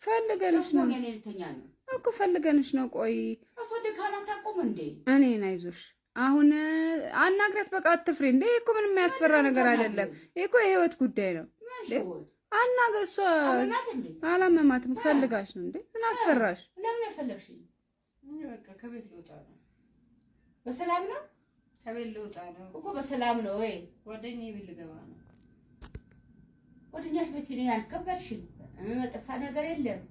ፈልገንሽ ነው እኮ ፈልገንሽ ነው። ቆይ እኔን አይዞሽ አሁን አናግረት። በቃ አትፍሪ እንዴ እኮ ምንም የሚያስፈራ ነገር አይደለም። እኮ የህይወት ጉዳይ ነው። አናግረት። እሷ አላመማትም። ፈልጋሽ ነው እንዴ? ምን አስፈራሽ? ለምን ያፈለግሽኝ? በቃ ከቤት ልወጣ ነው። በሰላም ነው? ከቤት ልወጣ ነው እኮ በሰላም ነው ወይ? ጓደኛዬ ቤት ልገባ ነው። ጓደኛሽ ቤት ይሄን አልከበርሽም። መጥፋ ነገር የለም።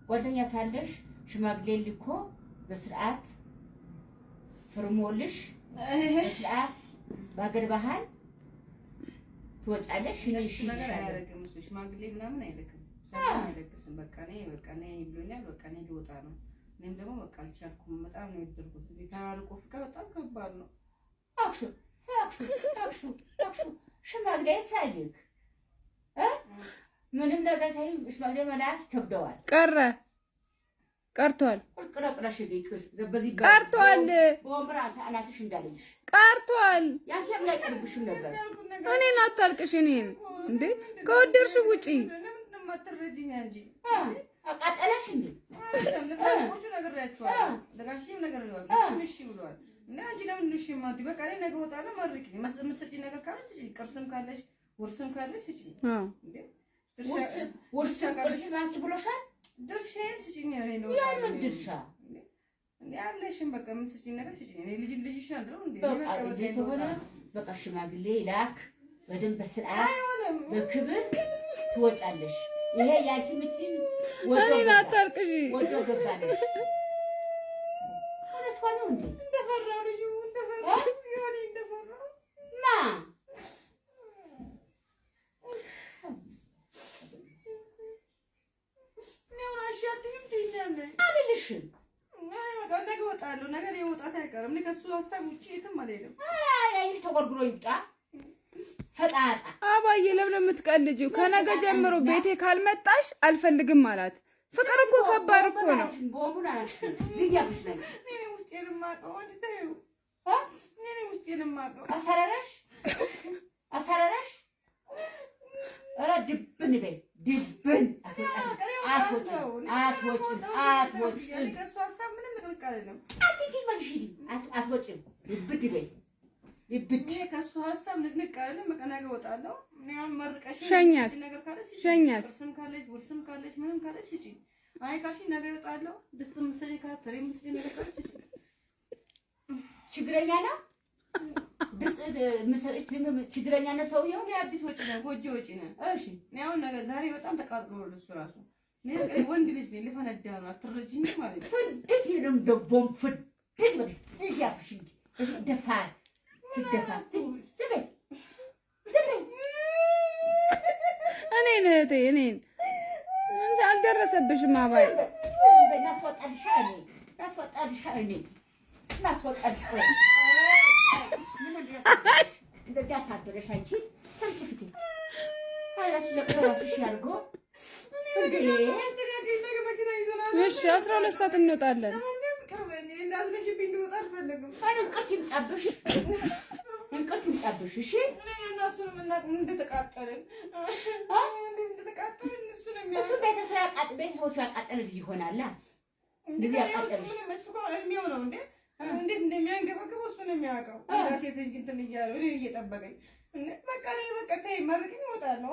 ጓደኛ ታለሽ ሽማግሌ ልኮ በስርዓት ፍርሞልሽ በስርዓት ባገር ባህል ትወጫለሽ። እሺ ነገር አያደርግም እሱ ሽማግሌ ምናምን አይልክም። ሰላም አይለክስም። በቃ ነይ ብሎኛል። በቃ ነይ ልወጣ ነው። እኔም ደግሞ በቃ አልቻልኩም። በጣም ነው የወደድኩት። ተራርቆ ፍቅር በጣም ከባድ ነው። አክሹ ሽማግሌ ሳይልክ ምንም ነገር ሳይ ሽማግሌ መላክ ከብደዋል። ቀርቷል። ቁርቁረሽ ይቅር ዘበዚህ ቀርቷል። ወምራ አናትሽ እንዳለሽ ቀርቷል። ያንቺም ላይ ቀርብሽ ነበር። እኔን አታልቅሽ። እኔን እንዴ ከወደርሽ ውጪ ለምን ማትረጂኝ እንጂ አቃጠለሽ እንዴ? ለምን ነገር ያቻው ለጋሽም ነገር ይዋል እሺ ብሏል። እና አንቺ ለምን እሺ ማዲ በቃ ላይ ነገ ወጣለ ማርኪ መስልሽ ነገር ካለሽ እሺ ቅርስም ካለሽ ውርስም ካለሽ እሺ እንዴ ውርስም አንቺ ብሎሻል። ድርሻዬን ስጪኝ ነው ያለው ድርሻ እንዴ ያለሽም በቃ ምን ስጪኝ ነገር ስጪኝ። እኔ ልጅሽ አድረው እንዴ በቃ ሽማግሌ ላክ በደንብ በስርዓት በክብር ትወጫለሽ። ይሄ ያንቺ ምትይ ወዶ አታልቅሽ ወዶ ገባለሽ። ወደ ቷ ነው እንዴ እንደፈራው ልጅ እንደፈራው ይሆን እንደፈራው ማ አልልሽም። በቃ ነገ እወጣለሁ። ነገር የመውጣት አይቀርም። እኔ ከእሱ ሀሳብ ውጪ የትም አልሄድም። አይሽ ተቆርጉሮ ይውጣ ፈጣጣ። አባዬ ለምን የምትቀልጂው? ከነገ ጀምሮ ቤቴ ካልመጣሽ አልፈልግም አላት። ፍቅር እኮ ከባድ እኮ ነው። ቦምቡን አላሽኝ ዝያብሽ ላይ እኔ ውስጤን ማቀው አንቺ ተይው እኔ ውስጤን ማቀው አሰራራሽ ኧረ ድብን በይ ድብን አትወጪም ከእሱ ሀሳብ ምንም ንቅንቅ አይደለም። አትወጪም ድብድ በይ ድብድ ከእሱ ሀሳብ ንቅንቅ አይደለም። በቃ ነገ እወጣለሁ። እኔ አሁን መርቀሽ ሸኛት ቅርስም ካለሽ ውርስም ካለሽ ምንም ካለሽ ስጪኝ። አይ ካልሽኝ ነገ እወጣለሁ። ድስትም ስጪ ካተሪም ስጪ ነገር ካለሽ ስጪኝ። ችግረኛ ነው ችግረኛ ነው ሰውየው። አዲስ ወጪ ነው ጎጆ ወጪ ነው። እሺ እኔ አሁን ነገር ዛሬ በጣም ተቃጥሎ ነው እሱ ራሱ ወንድ ልጅ ነው ልፈነዳ ነው። አትረጂኝ ማለት ነው። ፍድት ይለም ደቦም ፍድት ማለት ያፍሽ ደፋ ሲደፋ ዝም እኔን እንጂ አልደረሰብሽም። አባይ ናስወጣልሽ እንደዚህ አሳደረሽ አንቺ ተርፍቲ አላሽ ለራስሽ ያርጎ እንዴ እሺ 12 ሰዓት እንወጣለን። እንዳዝነሽብኝ እንድወጣ አልፈልግም። እንቅልፍ ይምጣብሽ እሺ። እነሱንም እንደተቃጠልን እሱ ቤተሰቦቹ ያቃጠለ ልጅ ይሆናላ። እንደዚህ ያቃጠለሽ እሱ እድሜው ነው እንዴ እንዴት እንደሚያንገበግበው እሱ ነው የሚያውቀው። ሴት ልጅ እንትን እያለው እኔ እየጠበቀኝ በቃ ላይ በቃ ተይ መርቅኝ እወጣለሁ።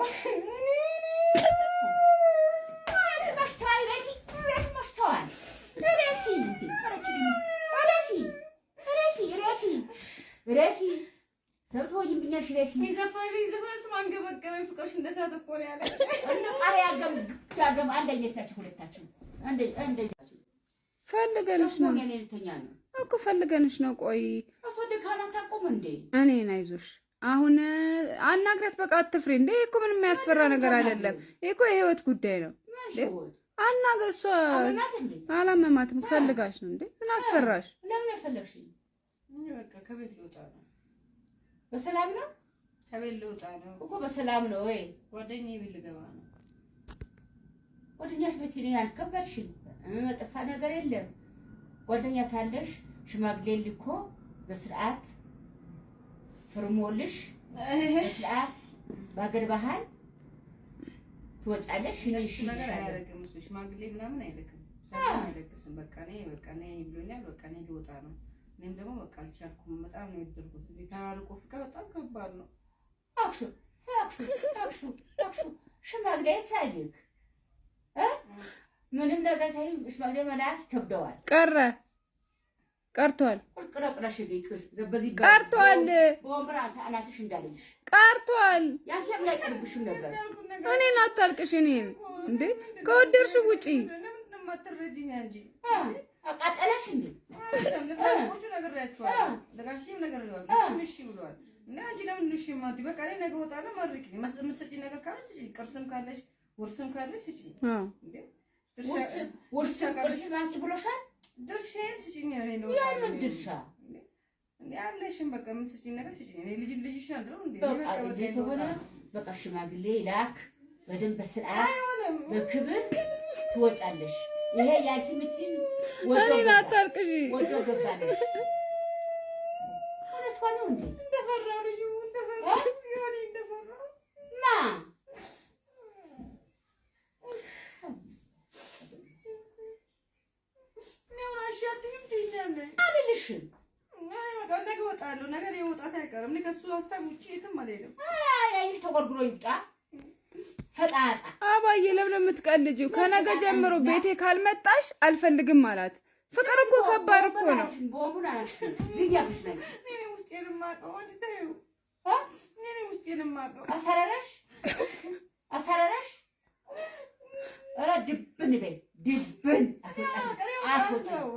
ማሽተዋል ረፊ ሰብቶኝብኛል። ረፊ ዘፈንልኝ ስም አንገበገበኝ። ፍቅርሽ እንደሳት እኮ ነው ያለ እንደ ቃሪያ ያገም አንደኛች ናቸው ሁለታችን አንደኛች ፈልገንሽ ነው እኮ ፈልገንሽ ነው። ቆይ እኔን አይዞሽ አሁን አናግረት። በቃ አትፍሪ እንዴ እኮ ምንም የሚያስፈራ ነገር አይደለም። እኮ የህይወት ጉዳይ ነው። አናግረት። እሷ አላመማትም። ፈልጋሽ ነው እንዴ? ምን አስፈራሽ? ለምን ያፈለግሽኝ? በቃ ከቤት ልወጣ ነው። በሰላም ነው? ከቤት ልወጣ ነው እኮ በሰላም ነው ወይ? ጓደኛዬ ቤት ልገባ ነው። ጓደኛሽ ቤት ይሄን አልከበርሽም። መጥፋ ነገር የለም። ጓደኛ ታለሽ ሽማግሌ ልኮ በስርዓት ፍርሞልሽ በስርዓት ባገር ባህል ትወጫለሽ። እሺ ነገር አያደርግም እሱ ሽማግሌ ምናምን አይልክም። ሰላም አይለቅስም። በቃ እኔ ብሎኛል። በቃ እኔ ልወጣ ነው። እኔም ደግሞ በቃ አልቻልኩም። በጣም ነው የወደድኩት። ተራርቆ ፍቅር በጣም ከባድ ነው። አክሹ ሽማግሌ ሳይልክ ምንም ነገር ሳይል ሽማግሌ መላክ ከብደዋል። ቀርቷል። ቅረቅረሽ ይቅር ዘበዚ ቀርቷል። ወምራ አናትሽ እንዳለሽ ቀርቷል። ያንቺም ላይ ቀርብሽ ነበር። እኔን አታልቅሽ። እኔን እንዴ ከወደድሽ ውጪ ማተረጂኝ እንጂ አቃጠለሽ እንዴ ቆንጆ ነገር ያቻው ለጋሽም ነገር ነው። እሺ ብሏል። እና አንቺ ለምን እሺ ማዲ በቃ እኔ ነገ ወጣለሁ። ማርኪኝ መስጠኝ ነገር ካለሽ እሺ፣ ቅርስም ካለሽ ውርስም ካለሽ እሺ። እንዴ ውርስ ማንቺ ብሎሻል። ድርሻዬን ስጪኝ። እኔ ነው ያንን ድርሻ እንዴ ያለሽም በቃ ምን ስጪኝ ነገር ስጪኝ። እኔ ልጅሽ አይደል እንዴ በቃ ሽማግሌ ላክ በደንብ በስርዓት በክብር ትወጫለሽ። ይሄ ያንቺ ምትል እኔን አታልቅሽ። ወዶ ገባለሽ ወደ ተዋለው እንዴ እንደፈራው ልጅ እንደፈራው ይሆን እንደፈራው ማ ነው አሻትም ትይኛለ አልልሽም። ነገ እወጣለሁ። ነገር የመውጣት አይቀርም። እኔ ከእሱ ሀሳብ ውጪ የትም አልሄድም። ያይሽ ተጎርጉሮ ይውጣ ፈጣጣ አባዬ ለምን የምትቀልጂው? ከነገ ጀምሮ ቤቴ ካልመጣሽ አልፈልግም አላት። ፍቅር እኮ ከባድ እኮ ነው። ቦምቡን አላሽኝ ዝያፍሽ ላይ እኔ ውስጤን ማቀው አንቺ ተይው። እኔ ውስጤን ማቀው አሰረረሽ ኧረ ድብን በይ ድብን አትወጭም።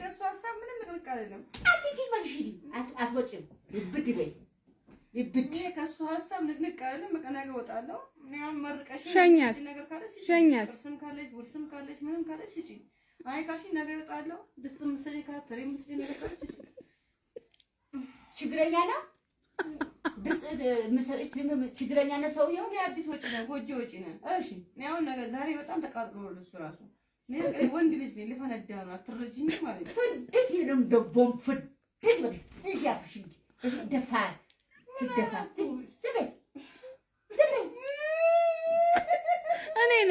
ከእሱ ሀሳብ ምንም ንቅንቅ አይደለም። አትወጭም ድብድ በይ ይብድ ከሱ ሀሳብ ንቅንቅ አይደለም። በቃ ነገ እወጣለሁ። እኔ አሁን መርቀሽ ነገር ካለሽ ሸኛት ቅርስም ካለሽ ውርስም ካለሽ ምንም ካለሽ ስጪ። አይ ካልሽኝ ነገ እወጣለሁ። ድስት ምሰጪ ካተሪ ምሰጪ ነገር ካለሽ ስጪ። ችግረኛ ነው ድስት ምሰጪ ችግረኛ ነው ሰውየው። እኔ አዲስ ወጪ ነው ጎጆ ወጪ ነው። እሺ እኔ አሁን ነገ ዛሬ በጣም ተቃጥሎ ነው እሱ ራሱ። እኔ ወንድ ልጅ ነኝ ልፈነዳ ነው። አትረጂኝ ማለት ነው። ፍድት ይለም ደቦም ፍድት በዚህ ያፍሽ ደፋ ስደፋ ዝም እኔን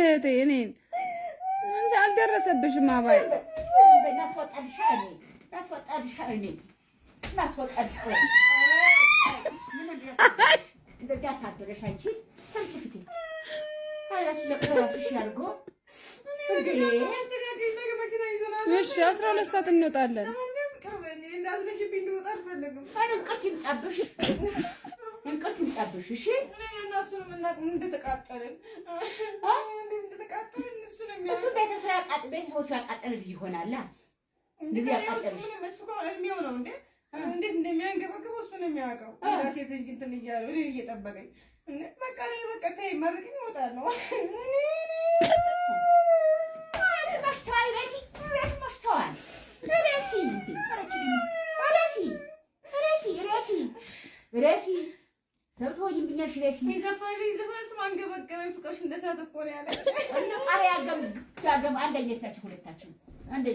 እንጂ አልደረሰብሽም። አባይ እሺ 12 ሰዓት እንወጣለን። እንቅልፍ ይምጣብሽ። እሺ እኔና እሱን የምናውቅ እንደተቃጠልን እሱ ቤተሰቦቹ ያቃጠለ ልጅ ይሆናላ። እንደዚህ ያቃጠለሽ እሱ እኮ እድሜው ነው እንዴ? እንዴት እንደሚያንገበግበው እሱ ነው የሚያውቀው። ሴት ልጅ እንትን እያለው እኔን እየጠበቀኝ በቃ ተይ መርቅኝ እወጣለሁ። መሽተዋል። ረፊ ሰብቶኝ ብኛሽ ረፊ ይዘፈልኝ ዝፈልስ ማንገበገበኝ ፍቅርሽ እንደሳት እኮ ነው ያለ። እንደ ቃሪያ ያገም አንድ አይነት ናቸው ሁለታችን አንድ